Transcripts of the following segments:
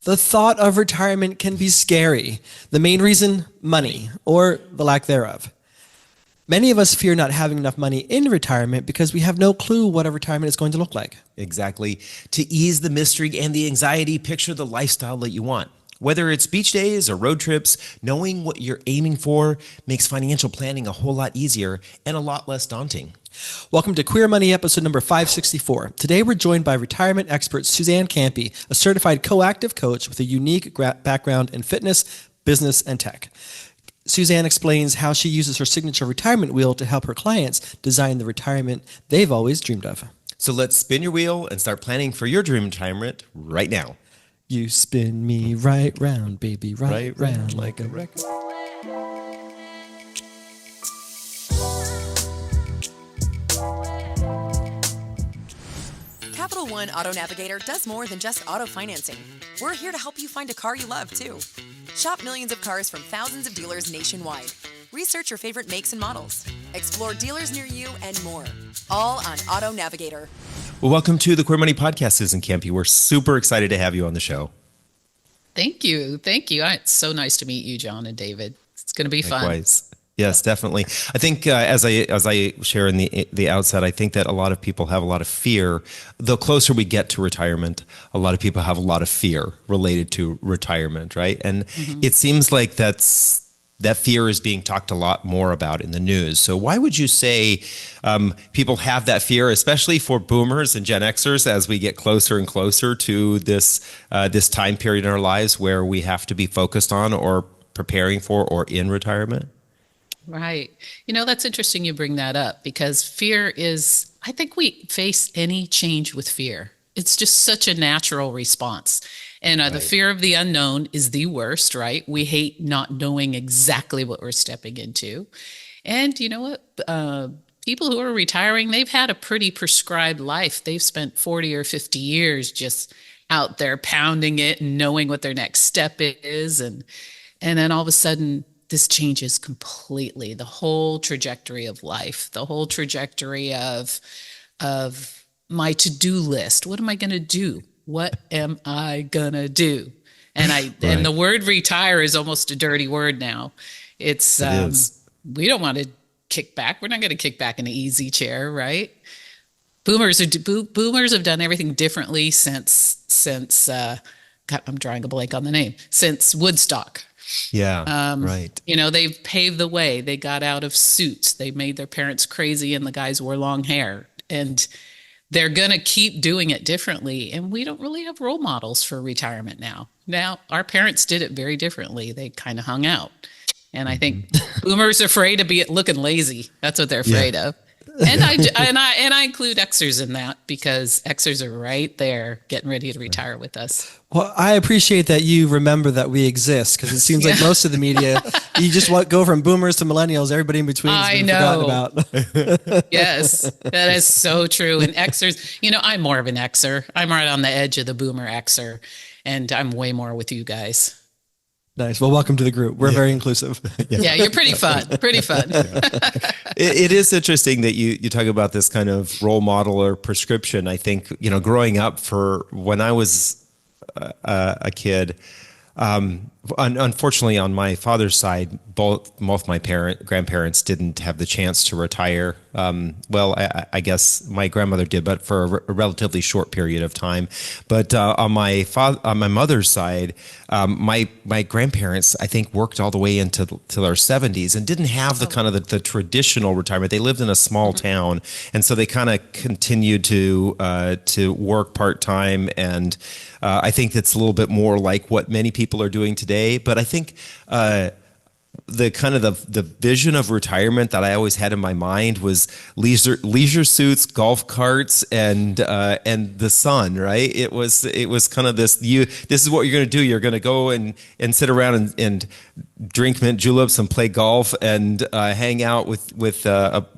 The thought of retirement can be scary. The main reason, money, or the lack thereof. Many of us fear not having enough money in retirement because we have no clue what a retirement is going to look like. Exactly. To ease the mystery and the anxiety, picture the lifestyle that you want. Whether it's beach days or road trips, knowing what you're aiming for makes financial planning a whole lot easier and a lot less daunting. Welcome to Queer Money episode number 564. Today we're joined by retirement expert Suzanne Campi, a certified coactive coach with a unique background in fitness, business, and tech. Suzanne explains how she uses her signature retirement wheel to help her clients design the retirement they've always dreamed of. So let's spin your wheel and start planning for your dream retirement right now. You spin me right round, baby, right round like a record. Capital One Auto Navigator does more than just auto financing. We're here to help you find a car you love, too. Shop millions of cars from thousands of dealers nationwide. Research your favorite makes and models. Explore dealers near you and more. All on Auto Navigator. Well, welcome to the Queer Money Podcast, Suzanne Campi. We're super excited to have you on the show. Thank you. Thank you. It's so nice to meet you, John and David. It's going to be fun. Likewise. Yes, definitely. I think as I share in the outset, I think that a lot of people have a lot of fear. The closer we get to retirement, a lot of people have a lot of fear related to retirement, right? And it seems like that fear is being talked a lot more about in the news. So why would you say people have that fear, especially for boomers and Gen Xers, as we get closer and closer to this time period in our lives where we have to be focused on or preparing for or in retirement? Right. You know, that's interesting you bring that up because fear is, I think we face any change with fear. It's just such a natural response. And the fear of the unknown is the worst, right? We hate not knowing exactly what we're stepping into. And you know what? People who are retiring, they've had a pretty prescribed life. They've spent 40 or 50 years just out there pounding it and knowing what their next step is. And then all of a sudden, this changes completely the whole trajectory of life, the whole trajectory of my to-do list. What am I going to do? What am I going to do? And and the word retire is almost a dirty word now. It is. We don't want to kick back. We're not going to kick back in an easy chair, right? Boomers have done everything differently since God, I'm drawing a blank on the name, since Woodstock. Yeah, right. You know, they've paved the way. They got out of suits. They made their parents crazy and the guys wore long hair. And they're going to keep doing it differently. And we don't really have role models for retirement now. Now, our parents did it very differently. They kind of hung out. And I think boomers are afraid of looking lazy. That's what they're afraid of. And I include Xers in that because Xers are right there getting ready to retire with us. Well, I appreciate that you remember that we exist because it seems like most of the media, you just go from boomers to millennials, everybody in between has been forgotten about. Yes, that is so true. And Xers, you know, I'm more of an Xer. I'm right on the edge of the boomer Xer, and I'm way more with you guys. Nice. Well, welcome to the group. We're very inclusive. Yeah, you're pretty fun. Pretty fun. It is interesting that you talk about this kind of role model or prescription. I think, you know, growing up when I was a kid, unfortunately on my father's side, both my grandparents didn't have the chance to retire. Well, I guess my grandmother did, but for a relatively short period of time. But on my mother's side, my grandparents, I think, worked all the way into their 70s and didn't have the kind of the traditional retirement. They lived in a small town, and so they kind of continued to work part time. And I think that's a little bit more like what many people are doing today. But I think the kind of the vision of retirement that I always had in my mind was leisure suits, golf carts, and the sun. Right? It was kind of this. This is what you're going to do. You're going to go and sit around and drink mint juleps and play golf and hang out with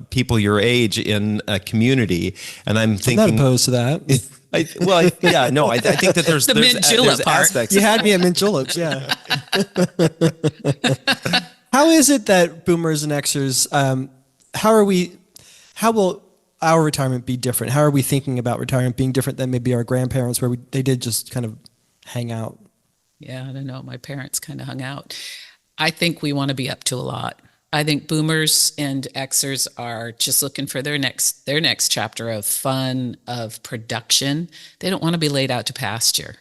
people your age in a community. And I'm thinking, I'm not opposed to that. I think that there's mint julep aspects. You had me at mint juleps, yeah. How is it that boomers and Xers, how will our retirement be different? How are we thinking about retirement being different than maybe our grandparents where they did just kind of hang out? Yeah, I don't know. My parents kind of hung out. I think we want to be up to a lot. I think boomers and Xers are just looking for their next chapter of fun, of production. They don't want to be laid out to pasture.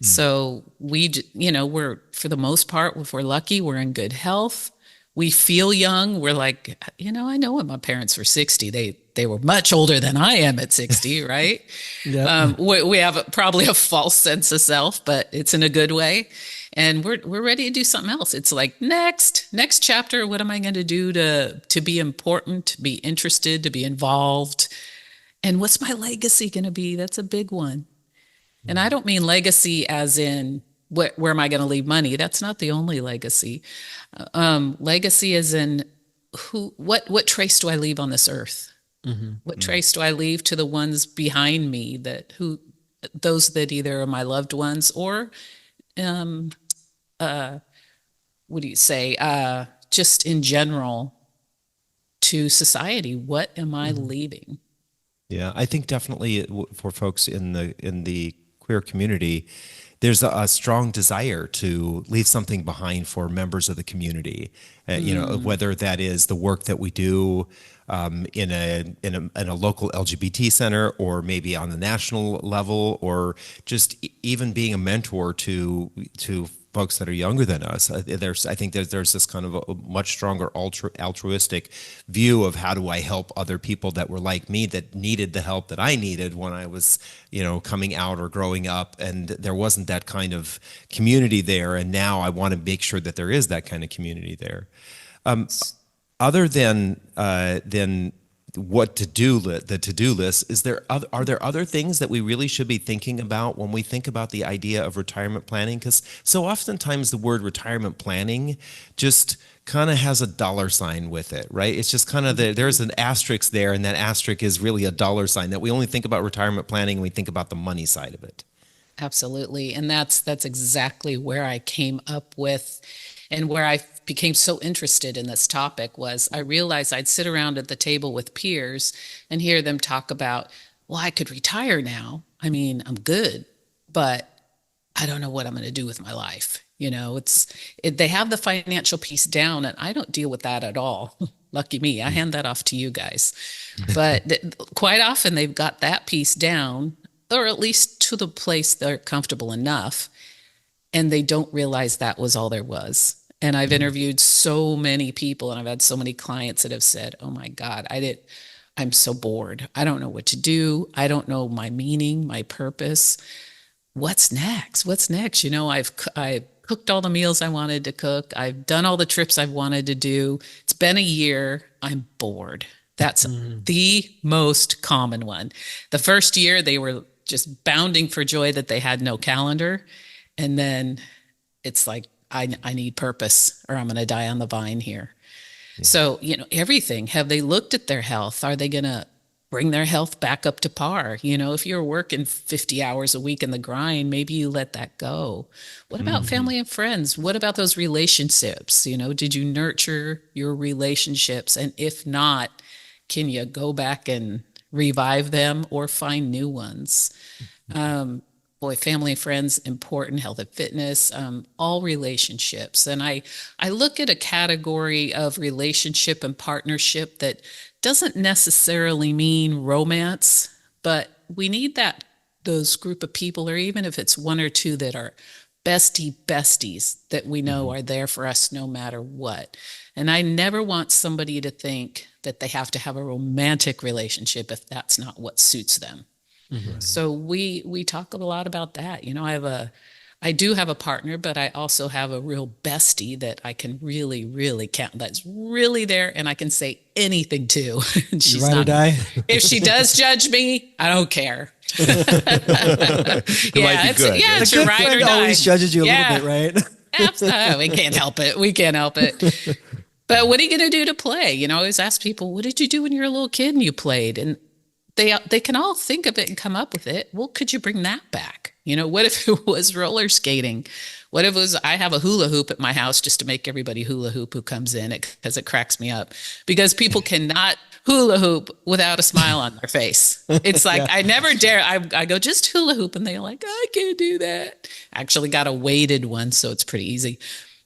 So we're, for the most part, if we're lucky, we're in good health. We feel young. We're like, I know when my parents were 60, they were much older than I am at 60, right? Yeah. We have probably a false sense of self, but it's in a good way. And we're ready to do something else. It's like next chapter. What am I going to do to be important, to be interested, to be involved? And what's my legacy going to be? That's a big one. And I don't mean legacy as in where am I going to leave money? That's not the only legacy. Legacy is in what trace do I leave on this earth? What trace do I leave to the ones behind me those that either are my loved ones or, what do you say? Just in general to society, what am I leaving? Yeah, I think definitely for folks in the queer community, there's a strong desire to leave something behind for members of the community. Whether that is the work that we do in a local LGBT center, or maybe on the national level, or just even being a mentor to folks that are younger than us. I think there's this kind of a much stronger altruistic view of how do I help other people that were like me, that needed the help that I needed when I was, coming out or growing up, and there wasn't that kind of community there. And now I want to make sure that there is that kind of community there. Other than what the to-do list, are there other things that we really should be thinking about when we think about the idea of retirement planning? Because so oftentimes the word retirement planning just kind of has a dollar sign with it, right? It's just kind of there's an asterisk there, and that asterisk is really a dollar sign, that we only think about retirement planning and we think about the money side of it. Absolutely. And that's exactly where I came up with, and where I became so interested in this topic was I realized I'd sit around at the table with peers and hear them talk about, well, I could retire now. I mean, I'm good, but I don't know what I'm going to do with my life. They have the financial piece down, and I don't deal with that at all. Lucky me, I hand that off to you guys. But quite often they've got that piece down, or at least to the place they're comfortable enough, and they don't realize that was all there was. And I've interviewed so many people, and I've had so many clients that have said, oh my God, I'm so bored. I don't know what to do. I don't know my meaning, my purpose. What's next? I've cooked all the meals I wanted to cook. I've done all the trips I've wanted to do. It's been a year. I'm bored. That's the most common one. The first year they were just bounding for joy that they had no calendar. And then it's like, I need purpose, or I'm going to die on the vine here. Yeah. So, everything. Have they looked at their health? Are they going to bring their health back up to par? If you're working 50 hours a week in the grind, maybe you let that go. What about family and friends? What about those relationships? Did you nurture your relationships? And if not, can you go back and revive them or find new ones? Family and friends, important, health and fitness, all relationships. And I look at a category of relationship and partnership that doesn't necessarily mean romance, but we need those group of people, or even if it's one or two that are besties that we know are there for us no matter what. And I never want somebody to think that they have to have a romantic relationship if that's not what suits them. So we talk a lot about that. I do have a partner, but I also have a real bestie that I can really, really count. That's really there, and I can say anything to. And she's ride or die. If she does judge me, I don't care. It might be good. It's your ride or die. Always judges you a little bit, right? Absolutely. We can't help it. But what are you going to do to play? I always ask people, what did you do when you were a little kid and you played? And they can all think of it and come up with it. Well, could you bring that back? What if it was roller skating? What if it was, I have a hula hoop at my house just to make everybody hula hoop who comes in, because it cracks me up. Because people cannot hula hoop without a smile on their face. It's like, I never dare. I go, just hula hoop. And they're like, I can't do that. I actually got a weighted one, so it's pretty easy.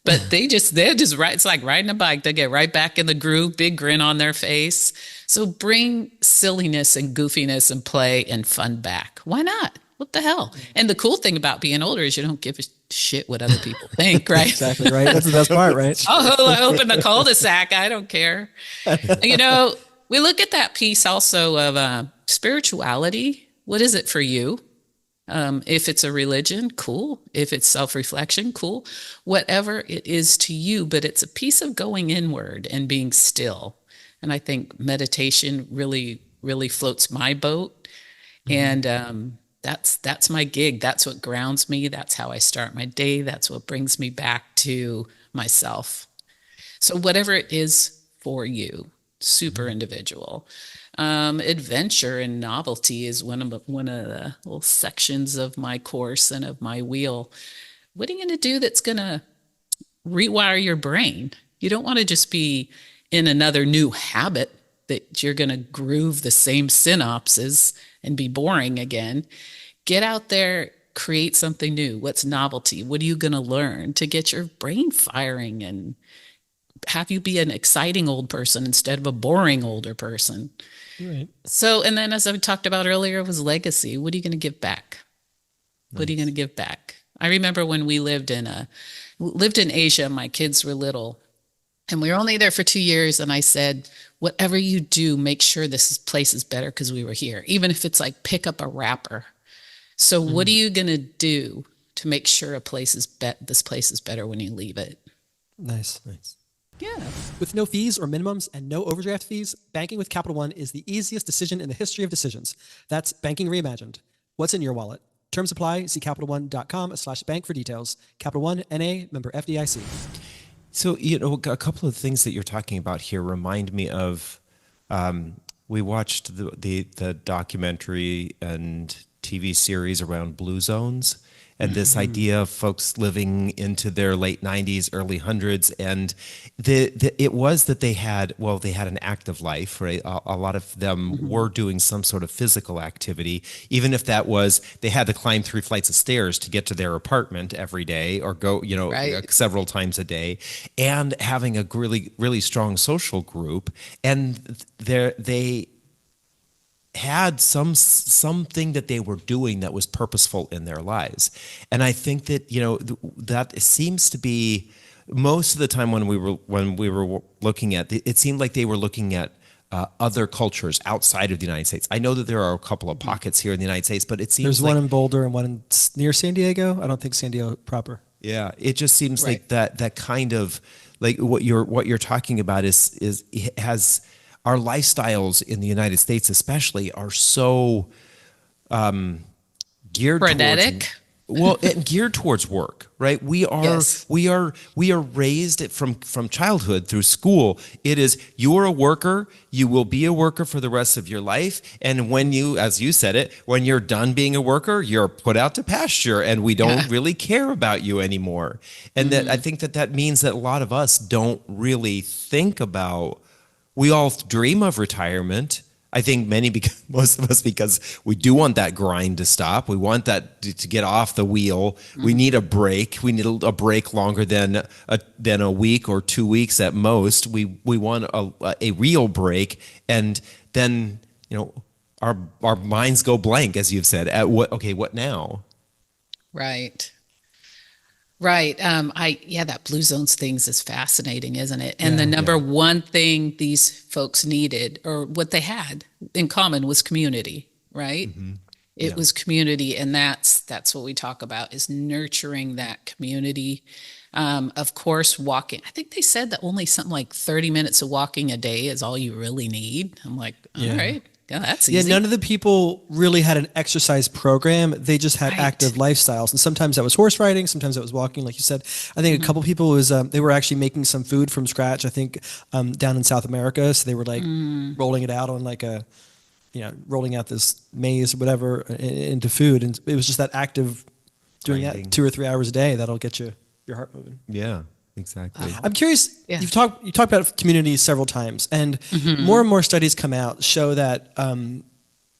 But they're just right. It's like riding a bike. They get right back in the groove, big grin on their face. So bring silliness and goofiness and play and fun back. Why not? What the hell? And the cool thing about being older is you don't give a shit what other people think, right? Exactly right. That's the best part, right? I'll hula hoop in the cul-de-sac. I don't care. You know, we look at that piece also of spirituality. What is it for you? If it's a religion, cool. If it's self-reflection, cool. Whatever it is to you, but it's a piece of going inward and being still. And I think meditation really, really floats my boat. Mm-hmm. And that's my gig. That's what grounds me. That's how I start my day. That's what brings me back to myself. So whatever it is for you, super individual. Adventure and novelty is one of the little sections of my course and of my wheel. What are you going to do that's going to rewire your brain? You don't want to just be in another new habit that you're going to groove the same synapses and be boring again. Get out there, create something new. What's novelty? What are you going to learn to get your brain firing and have you be an exciting old person instead of a boring older person? Right. So, and then as I talked about earlier, was legacy. What are you going to give back? Nice. What are you going to give back? I remember when we lived in Asia, my kids were little, and we were only there for 2 years. And I said, whatever you do, make sure this place is better because we were here, even if it's like pick up a wrapper. So what are you going to do to make sure this place is better when you leave it? Nice. Yeah. With no fees or minimums and no overdraft fees, banking with Capital One is the easiest decision in the history of decisions. That's banking reimagined. What's in your wallet? Terms apply. See CapitalOne.com/bank for details. Capital One, N.A., member FDIC. So, a couple of things that you're talking about here remind me of, we watched the documentary and TV series around blue zones. And this idea of folks living into their late 90s, early hundreds, and it was that they had an active life, right? A lot of them were doing some sort of physical activity, even if that was they had to climb 3 flights of stairs to get to their apartment every day, or go, right, several times a day, and having a really, really strong social group, and they had something that they were doing that was purposeful in their lives. And I think that that seems to be most of the time when we were looking at it seemed like they were looking at other cultures outside of the United States. I know that there are a couple of pockets here in the United States, but it seems there's one in Boulder and one near San Diego. I don't think San Diego proper. Yeah, it just seems like that kind of like what you're talking about has our lifestyles in the United States, especially, are so geared frenetic. And geared towards work, right? We are raised from childhood through school. It is, you're a worker. You will be a worker for the rest of your life. And when you, as you said it, when you're done being a worker, you're put out to pasture, and we don't really care about you anymore. And that I think that means that a lot of us don't really think about. We all dream of retirement. I think most of us, because we do want that grind to stop. We want that to get off the wheel. We need a break. We need a break longer than a week or 2 weeks at most. We want a real break, and then our minds go blank, as you've said. At what now? Right. That blue zones things is fascinating, isn't it? And the number one thing these folks needed, or what they had in common, was community, right? It was community. And that's what we talk about, is nurturing that community. Of course, walking. I think they said that only something like 30 minutes of walking a day is all you really need. I'm like, all right. Yeah, that's easy. Yeah, none of the people really had an exercise program. They just had active lifestyles. And sometimes that was horse riding. Sometimes that was walking, like you said. I think a couple people they were actually making some food from scratch, I think, down in South America. So they were like rolling it out on like rolling out this maize or whatever into food. And it was just that active doing that 2 or 3 hours a day. That'll get your heart moving. Yeah. exactly. I'm curious. Yeah. You talked about community several times, and more and more studies come out show that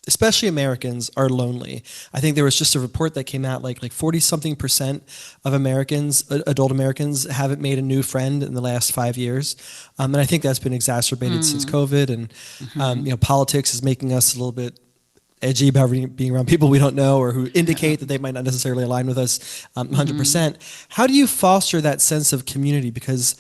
especially Americans are lonely. I think there was just a report that came out like 40 something percent of Americans, adult Americans, haven't made a new friend in the last 5 years, and I think that's been exacerbated since COVID, and politics is making us a little bit edgy about being around people we don't know or who indicate that they might not necessarily align with us 100%. How do you foster that sense of community? Because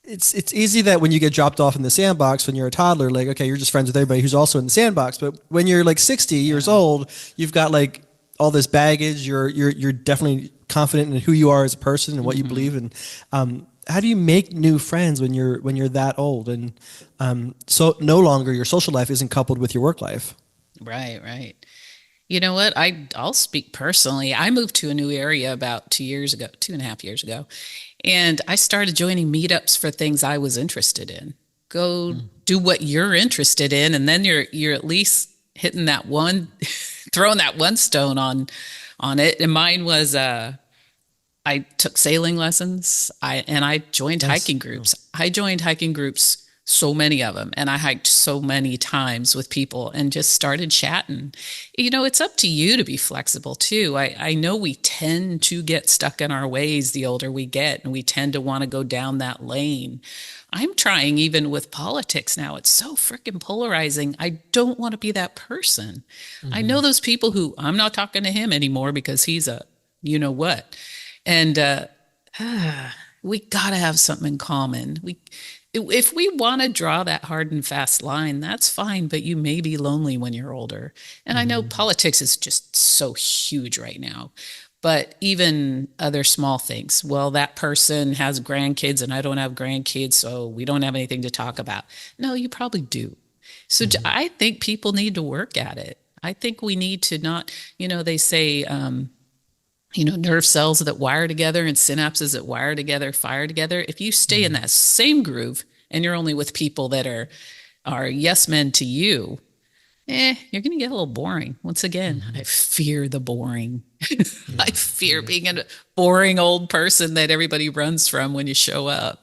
it's easy that when you get dropped off in the sandbox when you're a toddler, like, okay, you're just friends with everybody who's also in the sandbox. But when you're like 60 years old, you've got like all this baggage. You're definitely confident in who you are as a person and what you believe in. How do you make new friends when you're that old and so no longer your social life isn't coupled with your work life? Right, right. You know what? I'll speak personally. I moved to a new area about 2.5 years ago, and I started joining meetups for things I was interested in. Go do what you're interested in, and then you're at least hitting that one, throwing that one stone on it. And mine was I took sailing lessons. I joined hiking groups. I joined hiking groups, so many of them, and I hiked so many times with people and just started chatting. It's up to you to be flexible too. I know we tend to get stuck in our ways the older we get, and we tend to want to go down that lane. I'm trying even with politics now. It's so freaking polarizing. I don't want to be that person. I know those people who I'm not talking to him anymore because he's a you know what. And we got to have something in common. If we want to draw that hard and fast line, that's fine, but you may be lonely when you're older. And I know politics is just so huge right now, but even other small things. Well, that person has grandkids and I don't have grandkids, so we don't have anything to talk about. No, you probably do. So I think people need to work at it. I think we need to not, they say, nerve cells that wire together and synapses that wire together, fire together. If you stay in that same groove and you're only with people that are yes men to you, you're going to get a little boring. Once again, I fear the boring. I fear being a boring old person that everybody runs from when you show up.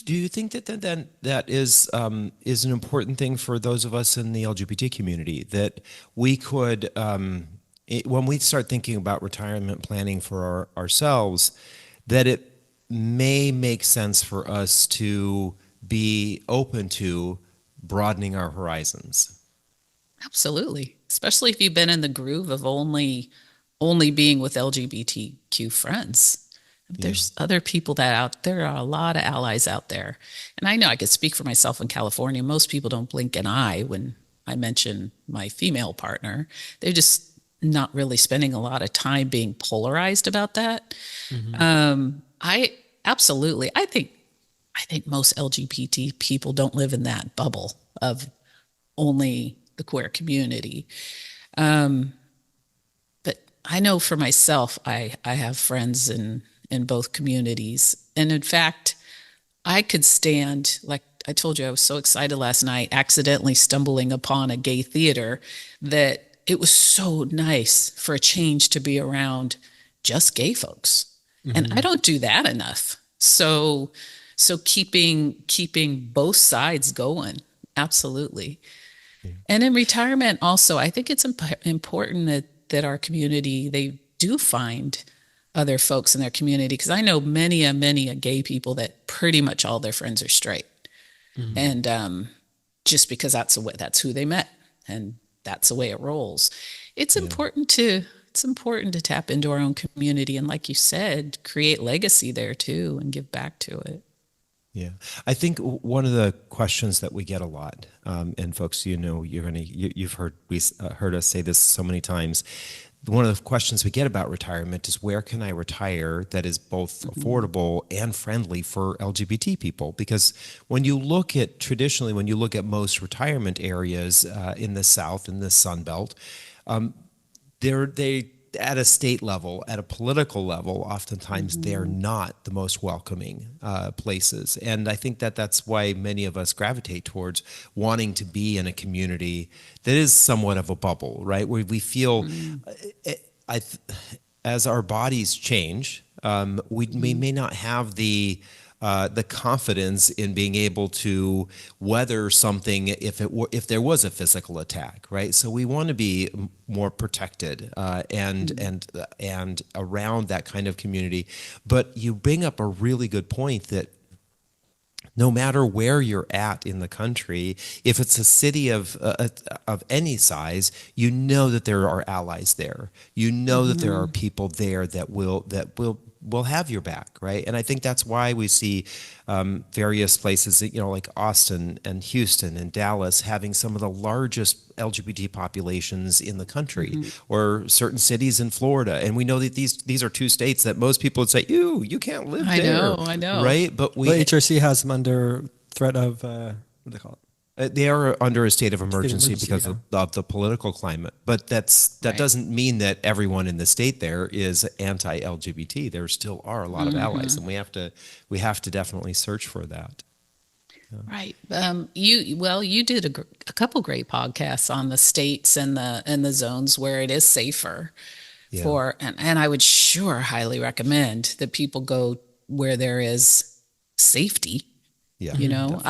Do you think that is an important thing for those of us in the LGBT community, that we could, when we start thinking about retirement planning for ourselves, that it may make sense for us to be open to broadening our horizons? Absolutely. Especially if you've been in the groove of only being with LGBTQ friends. There's other people there are a lot of allies out there. And I know I could speak for myself in California. Most people don't blink an eye when I mention my female partner. They're just not really spending a lot of time being polarized about that. I absolutely, I think most LGBT people don't live in that bubble of only the queer community. But I know for myself, I have friends in both communities. And in fact, I could stand, like I told you, I was so excited last night, accidentally stumbling upon a gay theater, that it was so nice for a change to be around just gay folks. And I don't do that enough. So keeping both sides going. Absolutely. And in retirement also, I think it's important that our community, they do find other folks in their community, because I know many gay people that pretty much all their friends are straight. And just because that's who they met, and that's the way it rolls. It's important to tap into our own community, and like you said, create legacy there too and give back to it. Yeah, I think one of the questions that we get a lot, and folks, you've heard us say this so many times. One of the questions we get about retirement is, where can I retire that is both affordable and friendly for LGBT people? Because when you look at most retirement areas in the South, in the Sun Belt, they at a state level, at a political level, oftentimes they're not the most welcoming places. And I think that's why many of us gravitate towards wanting to be in a community that is somewhat of a bubble, right? Where we feel, as our bodies change, We may not have the confidence in being able to weather something if there was a physical attack, right? So we want to be more protected and around that kind of community. But you bring up a really good point that no matter where you're at in the country, if it's a city of any size, you know that there are allies there. You know that there are people there that will have your back, right? And I think that's why we see various places that, like Austin and Houston and Dallas having some of the largest LGBT populations in the country, or certain cities in Florida. And we know that these are two states that most people would say, "Ew, you can't live there." I know. Right? But HRC has them under threat of, what do they call it? they are under a state of emergency because yeah. of the political climate. But that Right. doesn't mean that everyone in the state there is anti-LGBT. There still are a lot of allies, and we have to definitely search for that. Right. You did a couple great podcasts on the states and the zones where it is safer Yeah. for, and I would sure highly recommend that people go where there is safety. Yeah. You know,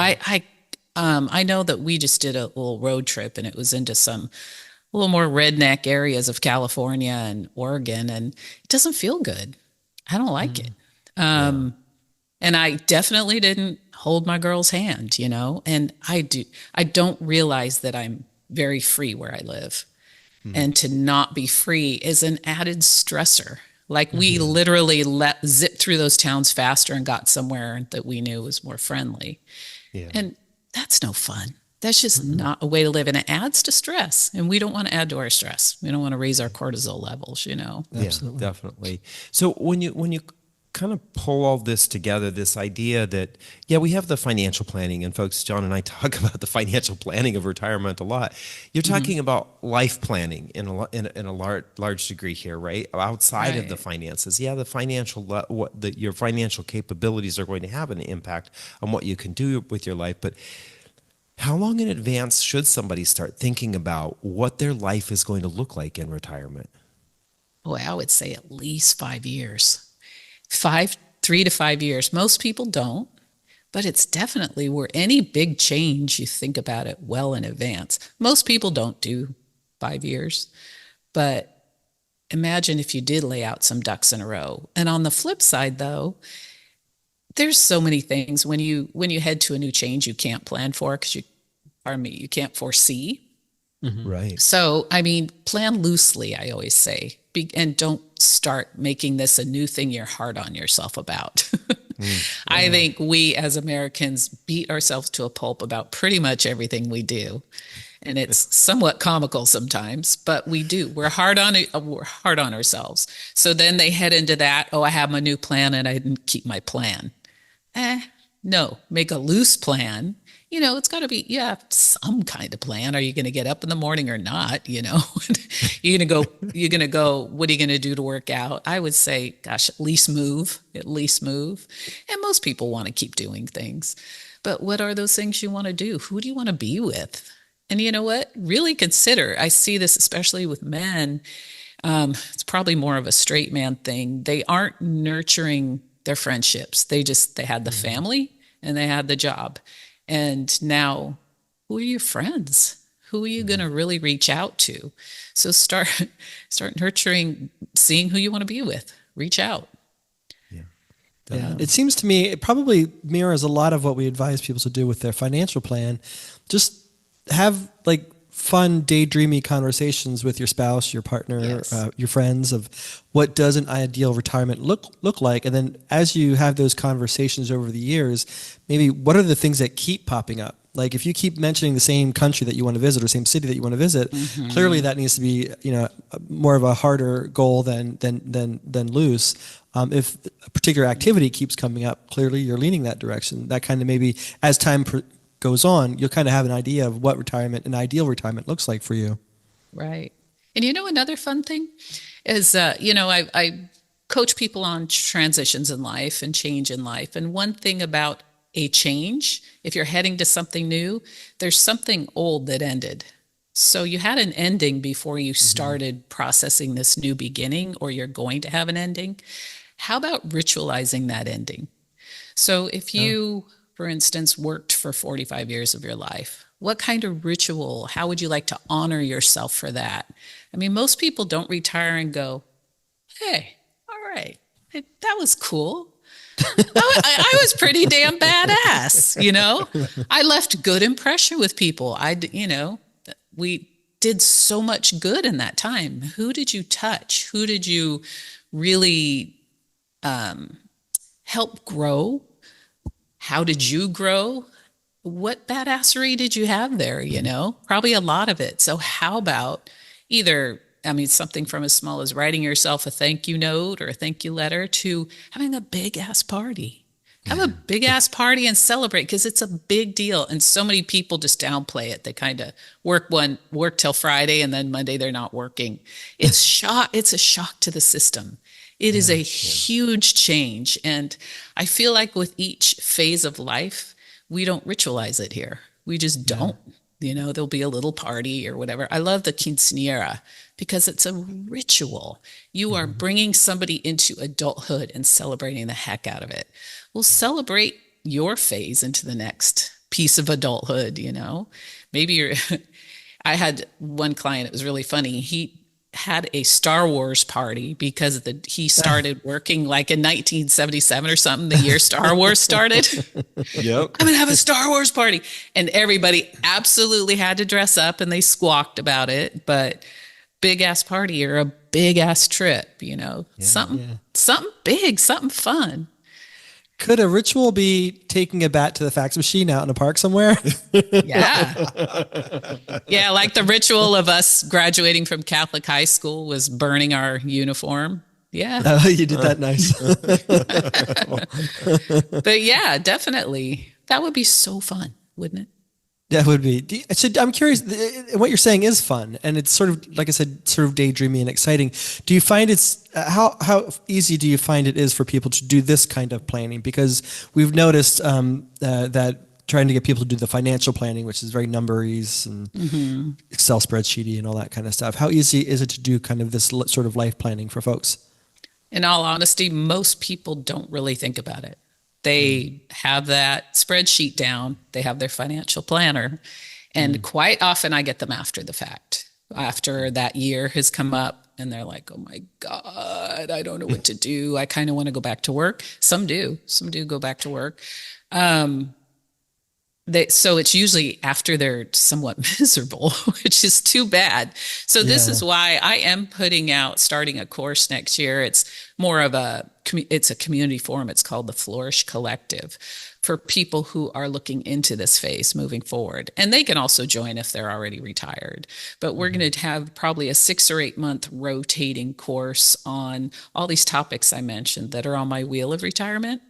I know that we just did a little road trip, and it was into some a little more redneck areas of California and Oregon, and it doesn't feel good. I don't like it. And I definitely didn't hold my girl's hand, and I don't realize that I'm very free where I live. And to not be free is an added stressor. Like we literally zip through those towns faster and got somewhere that we knew was more friendly. Yeah. And that's no fun. That's just not a way to live. And it adds to stress. And we don't want to add to our stress. We don't want to raise our cortisol levels, Absolutely. Yeah, definitely. So when you kind of pull all this together, this idea that, we have the financial planning, and folks, John and I talk about the financial planning of retirement a lot. You're talking about life planning in a large degree here, right? Outside of the finances. Yeah, the financial, your financial capabilities are going to have an impact on what you can do with your life. But how long in advance should somebody start thinking about what their life is going to look like in retirement? Boy, I would say at least 5 years. 3 to 5 years. Most people don't, but it's definitely where any big change, you think about it well in advance. Most people don't do 5 years, but imagine if you did lay out some ducks in a row. And on the flip side, though, there's so many things when you head to a new change you can't plan for because you can't foresee. Right. So, plan loosely, I always say, and don't start making this a new thing you're hard on yourself about. I think we as Americans beat ourselves to a pulp about pretty much everything we do. And it's somewhat comical sometimes, but we do. We're hard on ourselves. So then they head into that, I have my new plan and I didn't keep my plan. No, make a loose plan. It's got to be, some kind of plan. Are you going to get up in the morning or not? You're going to go, what are you going to do to work out? I would say, gosh, at least move. And most people want to keep doing things. But what are those things you want to do? Who do you want to be with? And you know what? Really consider, I see this especially with men. It's probably more of a straight man thing. They aren't nurturing their friendships. They had the family and they had the job. And now, who are your friends? Who are you going to really reach out to? So start nurturing, seeing who you want to be with. Reach out. Yeah. It seems to me it probably mirrors a lot of what we advise people to do with their financial plan. Just have fun, daydreamy conversations with your spouse, your partner, your friends of what does an ideal retirement look like. And then as you have those conversations over the years, maybe what are the things that keep popping up? Like if you keep mentioning the same country that you want to visit or same city that you want to visit, clearly that needs to be, more of a harder goal than loose. If a particular activity keeps coming up, clearly you're leaning that direction. That kind of maybe as time goes on, you'll kind of have an idea of what an ideal retirement looks like for you. Right. And another fun thing is, I coach people on transitions in life and change in life. And one thing about a change, if you're heading to something new, there's something old that ended. So you had an ending before you started processing this new beginning, or you're going to have an ending. How about ritualizing that ending? So if you, for instance, worked for 45 years of your life, what kind of ritual, how would you like to honor yourself for that? I mean, most people don't retire and go, hey, all right, that was cool. I was pretty damn badass, you know? I left good impression with people. We did so much good in that time. Who did you touch? Who did you really help grow? How did you grow? What badassery did you have there? You know, probably a lot of it. So how about something from as small as writing yourself a thank you note or a thank you letter to having a big ass party. Have a big ass party and celebrate, because it's a big deal. And so many people just downplay it. They kind of work till Friday, and then Monday they're not working. It's a shock to the system. It is a huge change. And I feel like with each phase of life, we don't ritualize it here. We just don't. You know, there'll be a little party or whatever. I love the quinceañera because it's a ritual. You are bringing somebody into adulthood and celebrating the heck out of it. We'll celebrate your phase into the next piece of adulthood, you know. I had one client, it was really funny. He had a Star Wars party because he started working like in 1977 or something, the year Star Wars started. Yep. I'm going to have a Star Wars party. And everybody absolutely had to dress up, and they squawked about it. But big ass party or a big ass trip, you know, something big, something fun. Could a ritual be taking a bat to the fax machine out in a park somewhere? Yeah. Yeah, like the ritual of us graduating from Catholic high school was burning our uniform. Yeah. Oh, you did that nice. But yeah, definitely. That would be so fun, wouldn't it? That would be. So I'm curious, what you're saying is fun, and it's sort of, like I said, sort of daydreamy and exciting. Do you find how easy do you find it is for people to do this kind of planning? Because we've noticed that trying to get people to do the financial planning, which is very numberies and Excel spreadsheety and all that kind of stuff. How easy is it to do kind of this sort of life planning for folks? In all honesty, most people don't really think about it. They have that spreadsheet down. They have their financial planner. And quite often I get them after the fact, after that year has come up, and they're like, oh my God, I don't know what to do. I kind of want to go back to work. Some do go back to work. So it's usually after they're somewhat miserable, which is too bad. So this is why I am starting a course next year. It's more of it's a community forum. It's called the Flourish Collective, for people who are looking into this phase moving forward. And they can also join if they're already retired. But we're going to have probably a 6 or 8 month rotating course on all these topics I mentioned that are on my wheel of retirement.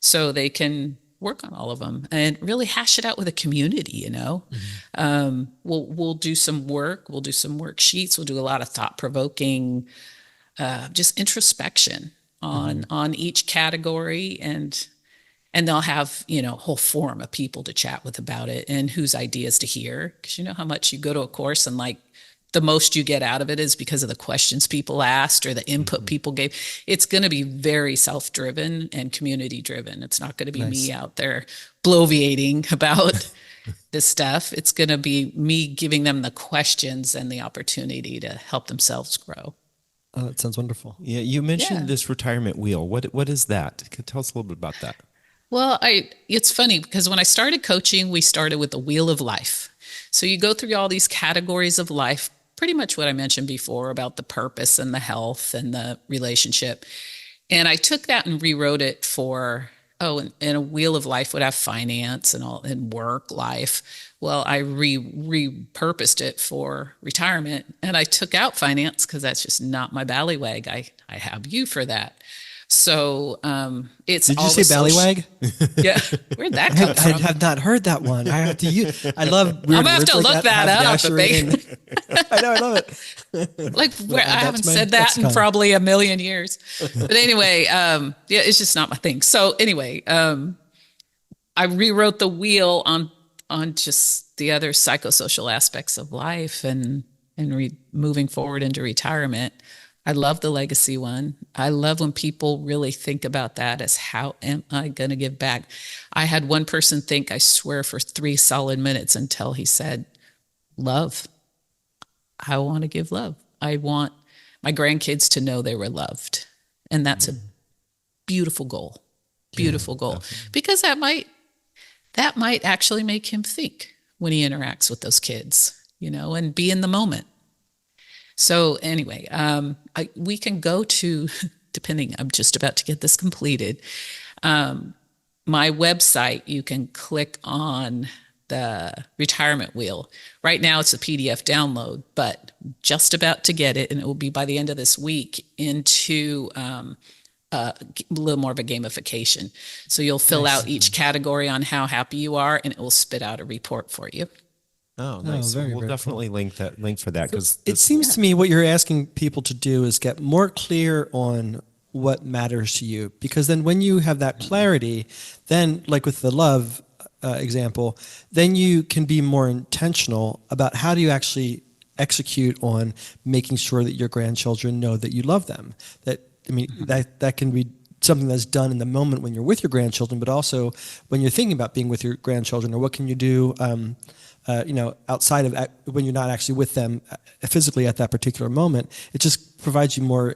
So they can work on all of them and really hash it out with a community, you know. We'll do some work. We'll do some worksheets. We'll do a lot of thought-provoking, just introspection on each category, and they'll have, you know, a whole forum of people to chat with about it and whose ideas to hear. Because you know how much you go to a course and like the most you get out of it is because of the questions people asked or the input people gave. It's going to be very self-driven and community-driven. It's not going to be me out there bloviating about this stuff. It's going to be me giving them the questions and the opportunity to help themselves grow. Oh, that sounds wonderful. Yeah, you mentioned this retirement wheel. What is that? Tell us a little bit about that. Well, it's funny because when I started coaching, we started with the wheel of life. So you go through all these categories of life, pretty much what I mentioned before about the purpose and the health and the relationship. And I took that and rewrote it for, and a wheel of life would have finance and work life. Well, I repurposed it for retirement, and I took out finance because that's just not my ballywag. I have you for that. So it's. Did you say ballywag? Yeah, where'd that come from? I have not heard that one. I have to use. I love. Weird I'm gonna have to look that up. I know, I love it. Like I haven't said that in probably a million years. But anyway, it's just not my thing. So anyway, I rewrote the wheel on just the other psychosocial aspects of life and moving forward into retirement. I love the legacy one. I love when people really think about that as how am I going to give back? I had one person think, I swear, for 3 solid minutes until he said, love. I want to give love. I want my grandkids to know they were loved. And that's a beautiful goal. Beautiful goal. Definitely. Because that might actually make him think when he interacts with those kids, and be in the moment. So anyway, we can go to, depending, I'm just about to get this completed. My website, you can click on the retirement wheel. Right now it's a PDF download, but just about to get it, and it will be by the end of this week, into a little more of a gamification. So you'll fill out each category on how happy you are, and it will spit out a report for you. Oh, nice. very, We'll very definitely link for that, because It seems to me what you're asking people to do is get more clear on what matters to you, because then when you have that clarity, then like with the love example, then you can be more intentional about how do you actually execute on making sure that your grandchildren know that you love them. That can be something that's done in the moment when you're with your grandchildren, but also when you're thinking about being with your grandchildren, or what can you do outside of when you're not actually with them physically at that particular moment. It just provides you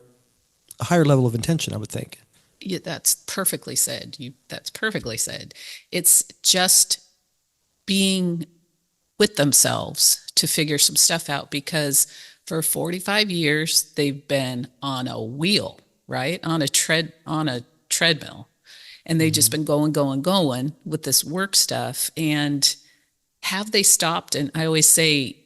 a higher level of intention, I would think. Yeah, that's perfectly said. That's perfectly said. It's just being with themselves to figure some stuff out, because for 45 years they've been on a wheel, right? On a treadmill. And they've just been going with this work stuff. And have they stopped? And I always say,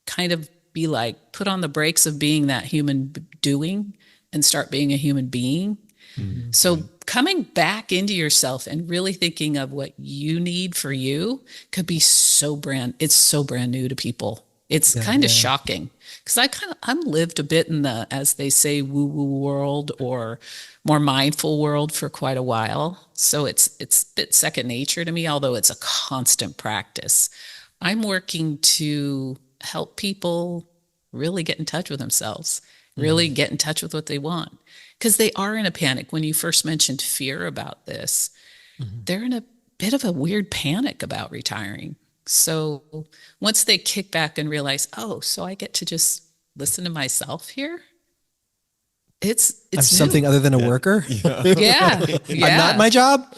kind of be like, put on the brakes of being that human doing and start being a human being. Mm-hmm. So coming back into yourself and really thinking of what you need for you could be it's so brand new to people. It's kind of shocking, because I'm lived a bit in the, as they say, woo-woo world or more mindful world for quite a while. So it's a bit second nature to me, although it's a constant practice. I'm working to help people really get in touch with themselves, really get in touch with what they want, because they are in a panic. When you first mentioned fear about this, they're in a bit of a weird panic about retiring. So once they kick back and realize, oh, so I get to just listen to myself here, it's I'm something other than a worker. Yeah. I'm not my job.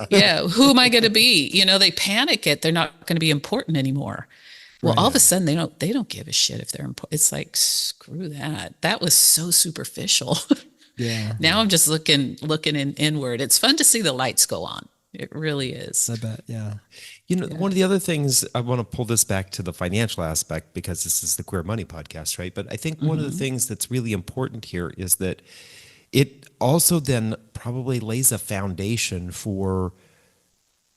Yeah. Who am I going to be? They panic it. They're not going to be important anymore. Well, all of a sudden they don't give a shit if they're important. It's like, screw that. That was so superficial. Yeah. Now I'm just looking inward. It's fun to see the lights go on. It really is. I bet. Yeah. One of the other things, I want to pull this back to the financial aspect, because this is the Queer Money podcast, right? But I think one of the things that's really important here is that it also then probably lays a foundation for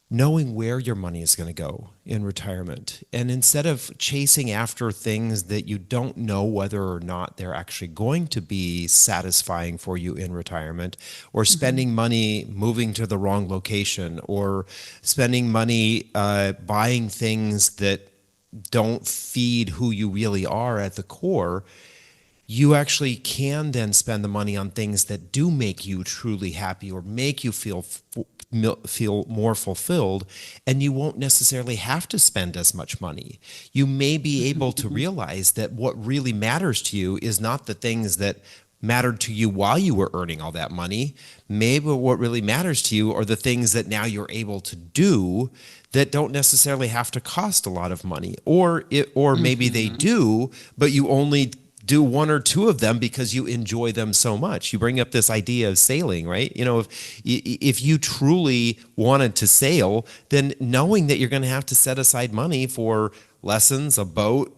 knowing where your money is going to go in retirement. And instead of chasing after things that you don't know whether or not they're actually going to be satisfying for you in retirement, or spending money moving to the wrong location, or spending money buying things that don't feed who you really are at the core, you actually can then spend the money on things that do make you truly happy, or make you feel more fulfilled, and you won't necessarily have to spend as much money. You may be able to realize that what really matters to you is not the things that mattered to you while you were earning all that money. Maybe what really matters to you are the things that now you're able to do that don't necessarily have to cost a lot of money, or maybe they do, but you only do one or two of them because you enjoy them so much. You bring up this idea of sailing, right? If you truly wanted to sail, then knowing that you're going to have to set aside money for lessons, a boat,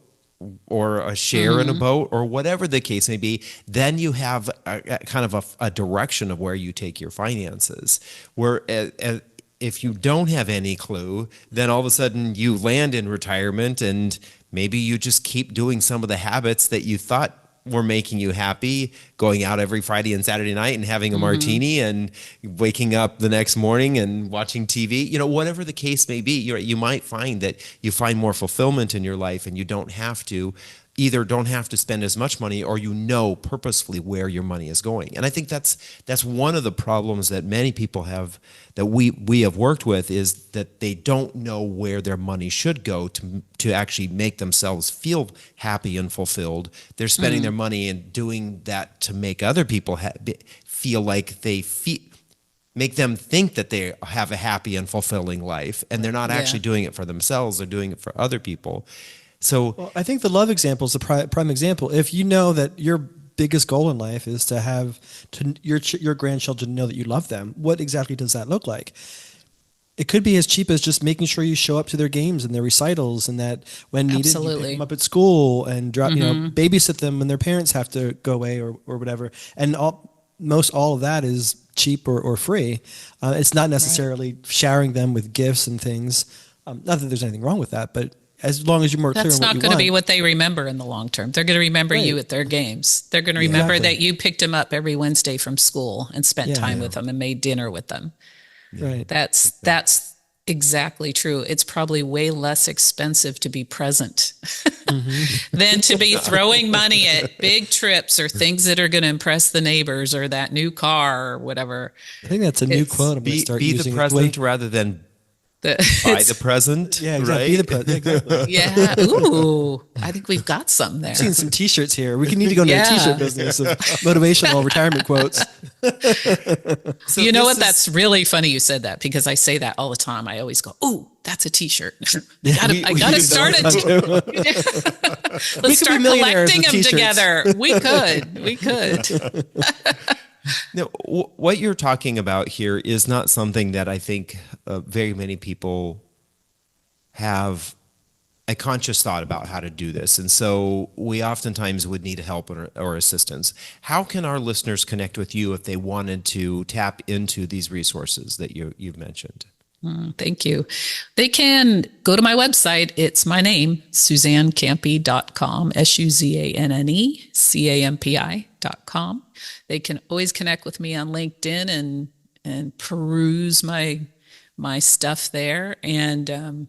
or a share in a boat, or whatever the case may be, then you have a kind of a direction of where you take your finances. Where if you don't have any clue, then all of a sudden you land in retirement, and maybe you just keep doing some of the habits that you thought were making you happy, going out every Friday and Saturday night and having a martini, and waking up the next morning and watching TV. Whatever the case may be, you might find that you find more fulfillment in your life, and you don't have to either don't have to spend as much money, or you know purposefully where your money is going. And I think that's one of the problems that many people have, that we have worked with, is that they don't know where their money should go to actually make themselves feel happy and fulfilled. They're spending their money and doing that to make other people feel like make them think that they have a happy and fulfilling life, and they're not actually doing it for themselves, they're doing it for other people. So well, I think the love example is the prime example. If you know that your biggest goal in life is to have your grandchildren know that you love them, what exactly does that look like? It could be as cheap as just making sure you show up to their games and their recitals, and that when needed, you pick them up at school and drop, babysit them when their parents have to go away or whatever. And most all of that is cheap or free. It's not necessarily showering them with gifts and things. Not that there's anything wrong with that, but as long as you're more clear on what you want. That's not going to be what they remember in the long term. They're going to remember you at their games. They're going to remember that you picked them up every Wednesday from school and spent time with them and made dinner with them. Right. That's exactly true. It's probably way less expensive to be present than to be throwing money at big trips or things that are going to impress the neighbors or that new car or whatever. I think that's a new quote. I'm going to start using. Be the present rather than buy the present. Yeah, exactly. Right? Be the present. Exactly. Yeah. Ooh, I think we've got some there. I've seen some T-shirts here. We need to go into the T-shirt business of motivational retirement quotes. So you know what? That's really funny you said that, because I say that all the time. I always go, "Ooh, that's a T-shirt." I gotta start Let's start collecting them together. We could. Now, what you're talking about here is not something that I think very many people have a conscious thought about how to do this. And so we oftentimes would need help or assistance. How can our listeners connect with you if they wanted to tap into these resources that you've mentioned? Thank you. They can go to my website. It's my name, suzannecampi.com, SUZANNECAMPI.com. They can always connect with me on LinkedIn and peruse my stuff there, and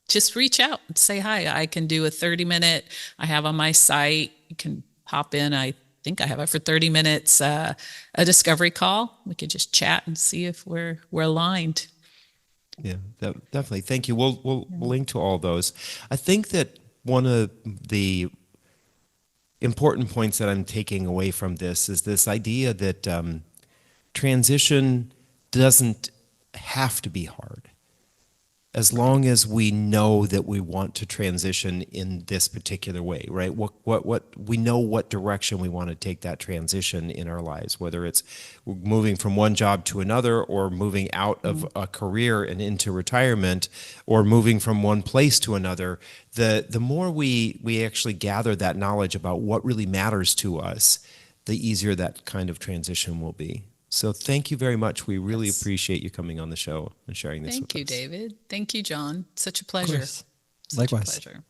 just reach out and say hi. I can do a 30-minute. I have on my site. You can pop in. I think I have it for 30 minutes, a discovery call. We can just chat and see if we're aligned. Yeah, definitely. Thank you. We'll link to all those. I think that one of the important points that I'm taking away from this is this idea that transition doesn't have to be hard. As long as we know that we want to transition in this particular way, right? What we know what direction we want to take that transition in our lives, whether it's moving from one job to another, or moving out of a career and into retirement, or moving from one place to another. The more we actually gather that knowledge about what really matters to us, the easier that kind of transition will be. So thank you very much. We really appreciate you coming on the show and sharing this with us. Thank you, David. Thank you, John. Such a pleasure. Likewise. A pleasure.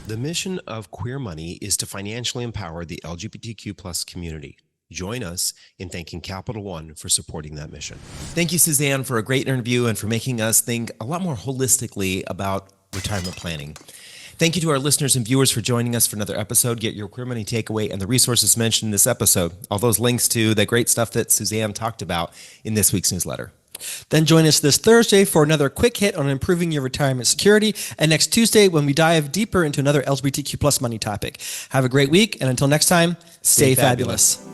The mission of Queer Money is to financially empower the LGBTQ plus community. Join us in thanking Capital One for supporting that mission. Thank you, Suzanne, for a great interview and for making us think a lot more holistically about retirement planning. Thank you to our listeners and viewers for joining us for another episode. Get your Queer Money takeaway and the resources mentioned in this episode. All those links to the great stuff that Suzanne talked about in this week's newsletter. Then join us this Thursday for another quick hit on improving your retirement security, and next Tuesday when we dive deeper into another LGBTQ plus money topic. Have a great week, and until next time, stay fabulous.